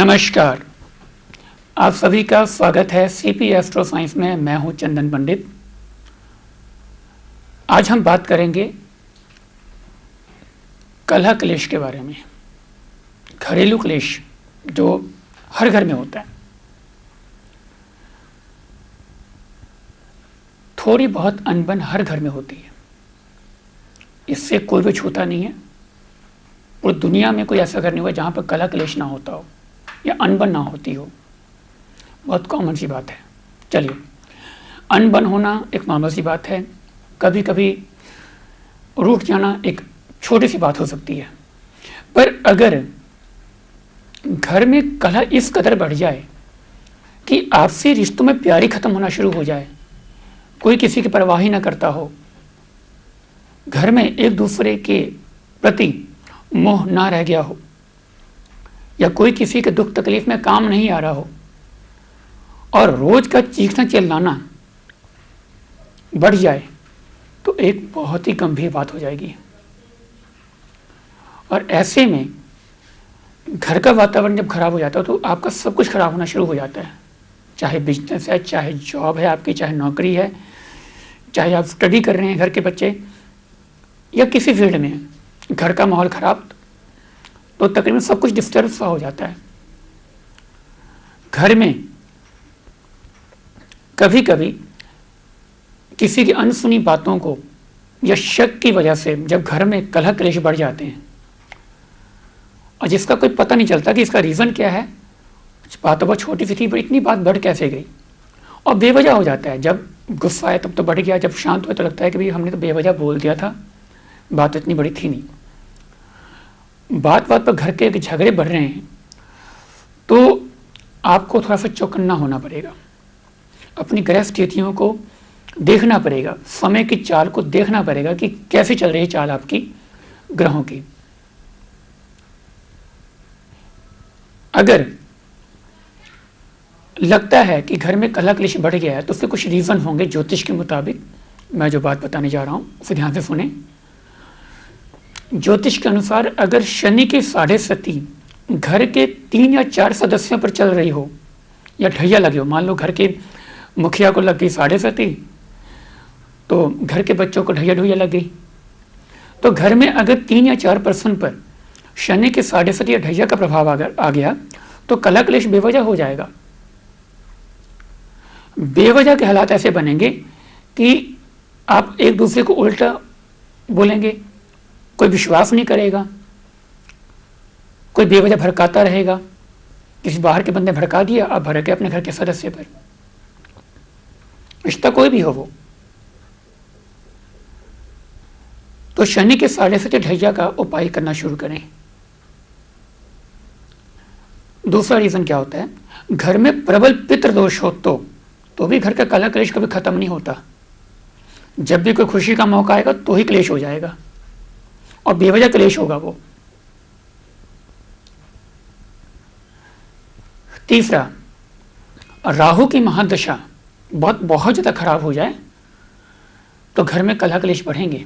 नमस्कार, आप सभी का स्वागत है सीपी एस्ट्रो साइंस में। मैं हूं चंदन पंडित। आज हम बात करेंगे कलह क्लेश के बारे में। घरेलू क्लेश जो हर घर में होता है, थोड़ी बहुत अनबन हर घर में होती है, इससे कोई भी छूता नहीं है। पूरी दुनिया में कोई ऐसा घर नहीं हुआ जहां पर कलह क्लेश ना होता हो या अनबन ना होती हो। बहुत कॉमन सी बात है। चलिए, अनबन होना एक नॉर्मल सी बात है। कभी कभी रूठ जाना एक छोटी सी बात हो सकती है, पर अगर घर में कलह इस कदर बढ़ जाए कि आपसी रिश्तों में प्यार ही खत्म होना शुरू हो जाए, कोई किसी की परवाह ही ना करता हो, घर में एक दूसरे के प्रति मोह ना रह गया हो, या कोई किसी के दुख तकलीफ में काम नहीं आ रहा हो, और रोज का चीखना चिल्लाना बढ़ जाए, तो एक बहुत ही गंभीर बात हो जाएगी। और ऐसे में घर का वातावरण जब खराब हो जाता है तो आपका सब कुछ खराब होना शुरू हो जाता है। चाहे बिजनेस है, चाहे जॉब है आपकी, चाहे नौकरी है, चाहे आप स्टडी कर रहे हैं, घर के बच्चे, या किसी फील्ड में घर का माहौल खराब, तो तकरीबन सब कुछ डिस्टर्ब सा हो जाता है। घर में कभी कभी किसी की अनसुनी बातों को या शक की वजह से जब घर में कलह क्लेश बढ़ जाते हैं, और जिसका कोई पता नहीं चलता कि इसका रीज़न क्या है, बात बहुत छोटी सी थी पर इतनी बात बढ़ कैसे गई, और बेवजह हो जाता है। जब गुस्सा आया तब तो बढ़ गया, जब शांत हुआ तो लगता है कि भाई हमने तो बेवजह बोल दिया था, बात इतनी बड़ी थी नहीं। बात बात पर घर के झगड़े बढ़ रहे हैं तो आपको थोड़ा सा चौकन्ना होना पड़ेगा, अपनी ग्रह स्थितियों को देखना पड़ेगा, समय की चाल को देखना पड़ेगा कि कैसे चल रही है चाल आपकी ग्रहों की। अगर लगता है कि घर में कलह क्लेश बढ़ गया है तो उसके कुछ रीज़न होंगे ज्योतिष के मुताबिक। मैं जो बात बताने जा रहा हूं उसे ध्यान से सुने। ज्योतिष के अनुसार अगर शनि की 7.5 घर के 3 या 4 सदस्यों पर चल रही हो या ढैया लगे हो, मान लो घर के मुखिया को लग गई 7.5, तो घर के बच्चों को ढैया ढुइया लग गई, तो घर में अगर 3 या 4% पर शनि के 7.5 या ढैया का प्रभाव अगर आ गया तो कलह क्लेश बेवजह हो जाएगा। बेवजह के हालात ऐसे बनेंगे कि आप एक दूसरे को उल्टा बोलेंगे, कोई विश्वास नहीं करेगा, कोई बेवजह भड़काता रहेगा। किसी बाहर के बंदे भड़का दिया, आप भड़क गए अपने घर के सदस्य पर, रिश्ता कोई भी हो वो। तो शनि के 7.5 ढैया का उपाय करना शुरू करें। दूसरा रीजन क्या होता है, घर में प्रबल पितृदोष हो तो भी घर का कलह क्लेश कभी खत्म नहीं होता। जब भी कोई खुशी का मौका आएगा तो ही क्लेश हो जाएगा, और बेवजह क्लेश होगा वो। तीसरा, राहु की महादशा बहुत ज्यादा खराब हो जाए तो घर में कलह क्लेश बढ़ेंगे,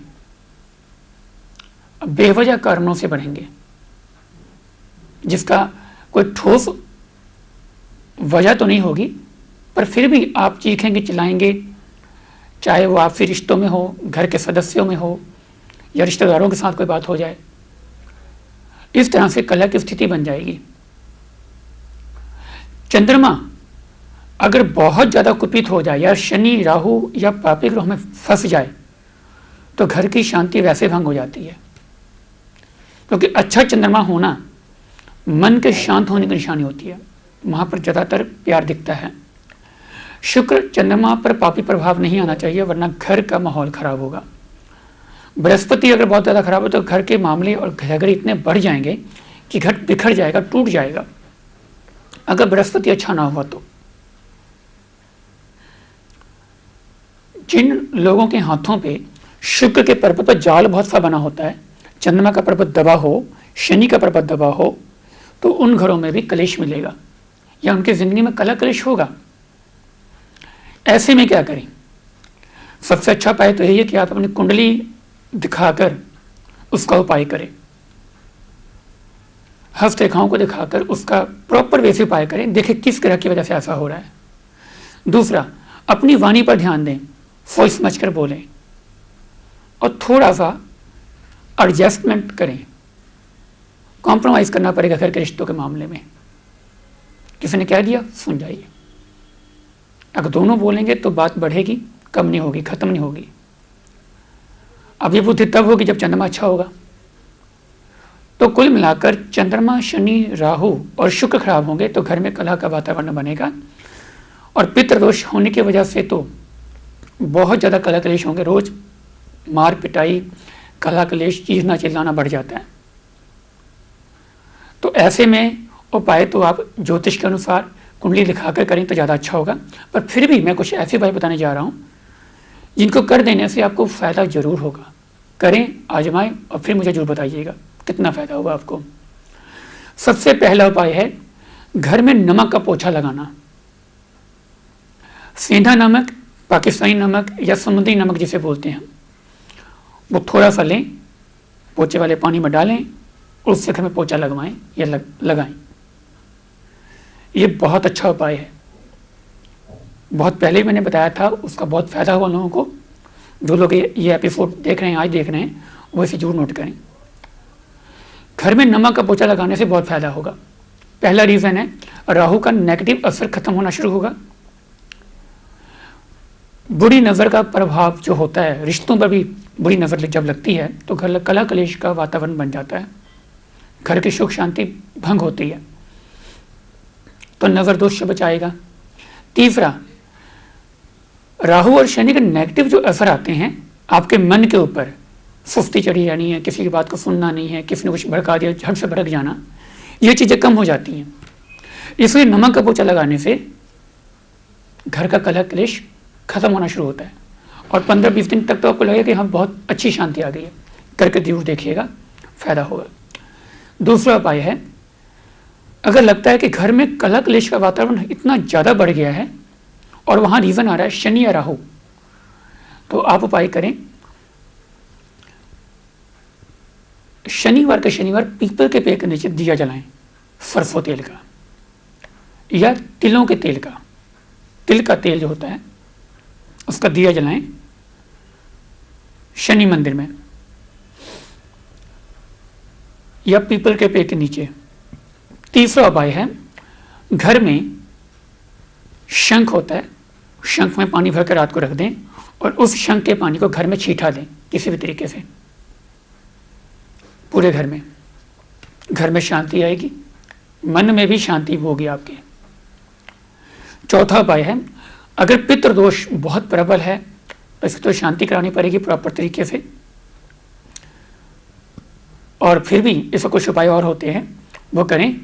बेवजह कारणों से बढ़ेंगे, जिसका कोई ठोस वजह तो नहीं होगी, पर फिर भी आप चीखेंगे चिल्लाएंगे, चाहे वो आपसी रिश्तों में हो, घर के सदस्यों में हो, या रिश्तेदारों के साथ कोई बात हो जाए। इस तरह से कलह की स्थिति बन जाएगी। चंद्रमा अगर बहुत ज्यादा कुपित हो जाए, या शनि राहु या पापी ग्रह में फंस जाए, तो घर की शांति वैसे भंग हो जाती है, क्योंकि अच्छा चंद्रमा होना मन के शांत होने की निशानी होती है, वहां पर ज्यादातर प्यार दिखता है। शुक्र चंद्रमा पर पापी प्रभाव नहीं आना चाहिए, वरना घर का माहौल खराब होगा। बृहस्पति अगर बहुत ज़्यादा खराब हो तो घर के मामले और झगड़े इतने बढ़ जाएंगे कि घर बिखर जाएगा, टूट जाएगा, अगर बृहस्पति अच्छा ना हुआ तो। जिन लोगों के हाथों पे शुक्र के पर्वत पर जाल बहुत सा बना होता है, चंद्रमा का पर्वत दबा हो, शनि का पर्वत दबा हो, तो उन घरों में भी कलेश मिलेगा, या उनकी जिंदगी में कलह क्लेश होगा। ऐसे में क्या करें? सबसे अच्छा उपाय तो यही है कि आप अपनी कुंडली दिखाकर उसका उपाय करें। हस्तरेखाओं को दिखाकर उसका प्रॉपर वे से उपाय करें, देखें किस ग्रह की वजह से ऐसा हो रहा है। दूसरा, अपनी वाणी पर ध्यान दें, सोच समझ कर बोलें और थोड़ा सा एडजस्टमेंट करें। कॉम्प्रोमाइज़ करना पड़ेगा घर के रिश्तों के मामले में। किसी ने कह दिया, सुन जाइए। अगर दोनों बोलेंगे तो बात बढ़ेगी, कम नहीं होगी, खत्म नहीं होगी। अब ये बुद्धि तब होगी जब चंद्रमा अच्छा होगा। तो कुल मिलाकर चंद्रमा, शनि, राहु और शुक्र खराब होंगे तो घर में कलह का वातावरण बनेगा और पितृदोष होने की वजह से तो बहुत ज़्यादा कलह कलेश होंगे। रोज मार पिटाई, कलह कलेश, चीखना चिल्लाना बढ़ जाता है। तो ऐसे में उपाय तो आप ज्योतिष के अनुसार कुंडली दिखाकर करें तो ज़्यादा अच्छा होगा। पर फिर भी मैं कुछ ऐसे उपाय बताने जा रहा हूँ जिनको कर देने से आपको फ़ायदा जरूर होगा। करें, आजमाएं और फिर मुझे जरूर बताइएगा कितना फ़ायदा होगा आपको। सबसे पहला उपाय है घर में नमक का पोछा लगाना। सेंधा नमक, पाकिस्तानी नमक या समुद्री नमक जिसे बोलते हैं, वो थोड़ा सा लें, पोछे वाले पानी में डालें, उससे घर में पोछा लगवाएं या लगाएं। ये बहुत अच्छा उपाय है। बहुत पहले मैंने बताया था, उसका बहुत फ़ायदा हुआ लोगों को। जो लोग ये एपिसोड देख रहे हैं, आज देख रहे हैं, वो इसे जरूर नोट करें। घर में नमक का पोछा लगाने से बहुत फ़ायदा होगा। पहला रीज़न है राहु का नेगेटिव असर खत्म होना शुरू होगा। बुरी नज़र का प्रभाव जो होता है, रिश्तों पर भी बुरी नज़र जब लगती है तो घर कलह कलेश का वातावरण बन जाता है, घर की सुख शांति भंग होती है। तो नज़र दोष से बचाएगा। तीसरा, राहु और शनि के नेगेटिव जो असर आते हैं आपके मन के ऊपर, सुस्ती चढ़ी जानी है, किसी की बात को सुनना नहीं है, किसी ने कुछ भड़का दिया, झट से भड़क जाना, ये चीज़ें कम हो जाती हैं। इसलिए नमक का पोछा लगाने से घर का कलह क्लेश खत्म होना शुरू होता है और 15-20 दिन तक तो आपको लगेगा कि हाँ बहुत अच्छी शांति आ गई है। करके जरूर देखिएगा, फायदा होगा। दूसरा उपाय है, अगर लगता है कि घर में कलह क्लेश का वातावरण इतना ज़्यादा बढ़ गया है और वहाँ रीज़न आ रहा है शनि या राहु, तो आप उपाय करें, शनिवार के शनिवार पीपल के पेड़ के नीचे दिया जलाएं, सरसों तेल का या तिलों के तेल का, तिल का तेल जो होता है उसका दिया जलाएं शनि मंदिर में या पीपल के पेड़ के नीचे। तीसरा उपाय है, घर में शंख होता है, शंख में पानी भरकर रात को रख दें और उस शंख के पानी को घर में छींटा दें किसी भी तरीके से, पूरे घर में शांति आएगी, मन में भी शांति होगी आपके। चौथा उपाय है, अगर पितृदोष बहुत प्रबल है तो इसकी तो शांति करानी पड़ेगी प्रॉपर तरीके से। और फिर भी इसके कुछ उपाय और होते हैं, वो करें।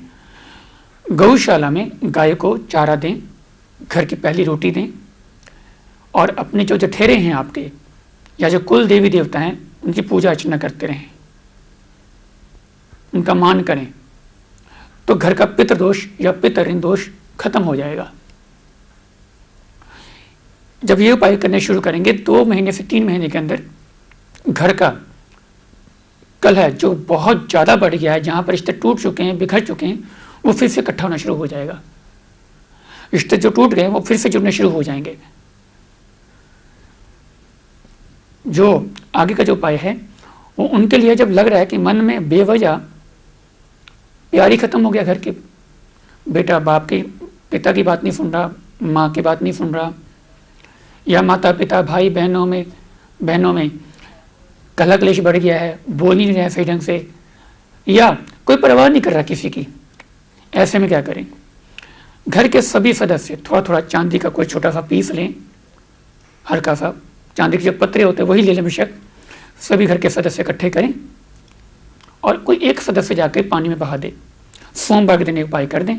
गौशाला में गाय को चारा दें, घर की पहली रोटी दें और अपने जो जठेरे हैं आपके या जो कुल देवी देवता हैं उनकी पूजा अर्चना करते रहें, उनका मान करें, तो घर का पितृदोष या पितृ दोष खत्म हो जाएगा। जब ये उपाय करने शुरू करेंगे 2 महीने से 3 महीने के अंदर घर का कलह जो बहुत ज़्यादा बढ़ गया है, जहाँ पर रिश्ते टूट चुके हैं, बिखर चुके हैं, वो फिर से इकट्ठा होना शुरू हो जाएगा। रिश्ते जो टूट गए वो फिर से जुड़ने शुरू हो जाएंगे। जो आगे का जो उपाय है वो उनके लिए जब लग रहा है कि मन में बेवजह प्यार ही खत्म हो गया, घर के बेटा बाप की पिता की बात नहीं सुन रहा, माँ की बात नहीं सुन रहा, या माता पिता भाई बहनों में कलह क्लेश बढ़ गया है, बोल ही नहीं रहे सही ढंग से, या कोई परवाह नहीं कर रहा किसी की, ऐसे में क्या करें? घर के सभी सदस्य थोड़ा थोड़ा चांदी का कोई छोटा सा पीस लें, हल्का सा चांदी के जो पत्रे होते हैं वही ले लें बेशक, सभी घर के सदस्य इकट्ठे करें और कोई एक सदस्य जाकर पानी में बहा दे। सोमवार के दिन एक उपाय कर दें,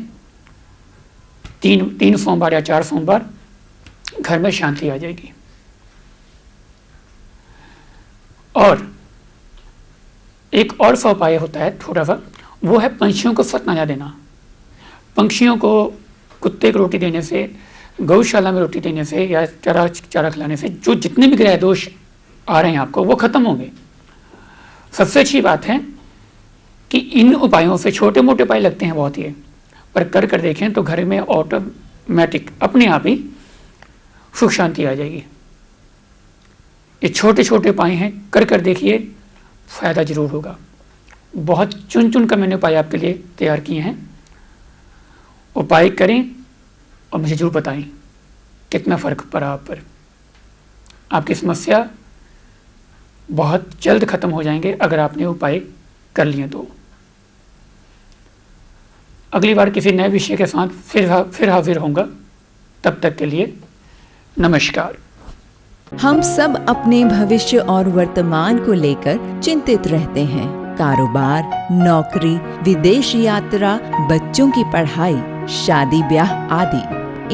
3 सोमवार या 4 सोमवार, घर में शांति आ जाएगी। और एक और सा उपाय होता है थोड़ा सा, वो है पंछियों को सतनाजा देना। पंछियों को कुत्ते को रोटी देने से, गौशाला में रोटी देने से या चारा खिलाने से जो जितने भी ग्रह दोष आ रहे हैं आपको वो खत्म होंगे। सबसे अच्छी बात है कि इन उपायों से छोटे मोटे उपाय लगते हैं बहुत ही, पर कर कर देखें तो घर में ऑटोमेटिक अपने आप ही सुख शांति आ जाएगी। ये छोटे छोटे उपाय हैं, कर कर देखिए, फायदा जरूर होगा। बहुत चुन चुन कर मैंने उपाय आपके लिए तैयार किए हैं। उपाय करें और मुझे जरूर बताएं कितना फर्क पड़ा आप पर। आपकी समस्या बहुत जल्द खत्म हो जाएंगे अगर आपने उपाय कर लिए तो। अगली बार किसी नए विषय के साथ फिर हाजिर होऊंगा। तब तक के लिए नमस्कार। हम सब अपने भविष्य और वर्तमान को लेकर चिंतित रहते हैं। कारोबार, नौकरी, विदेश यात्रा, बच्चों की पढ़ाई, शादी ब्याह आदि,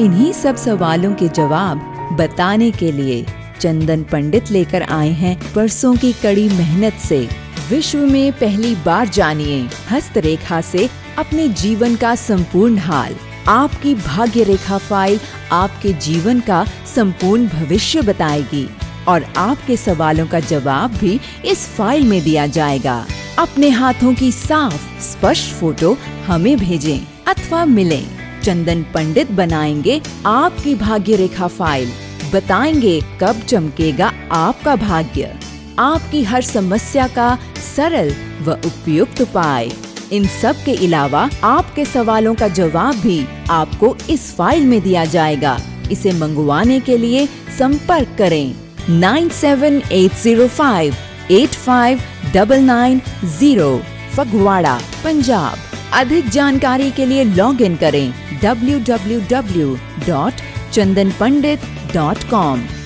इन्हीं सब सवालों के जवाब बताने के लिए चंदन पंडित लेकर आए हैं बरसों की कड़ी मेहनत से विश्व में पहली बार जानिए हस्तरेखा से अपने जीवन का संपूर्ण हाल। आपकी भाग्य रेखा फाइल आपके जीवन का संपूर्ण भविष्य बताएगी और आपके सवालों का जवाब भी इस फाइल में दिया जाएगा। अपने हाथों की साफ स्पष्ट फोटो हमें भेजें अथवा मिलें। चंदन पंडित बनाएंगे आपकी भाग्य रेखा फाइल, बताएंगे कब चमकेगा आपका भाग्य, आपकी हर समस्या का सरल व उपयुक्त उपाय। इन सब के अलावा आपके सवालों का जवाब भी आपको इस फाइल में दिया जाएगा। इसे मंगवाने के लिए संपर्क करें 9780585990 फगवाड़ा, पंजाब। अधिक जानकारी के लिए लॉग इन करें www.chandanpandit.com।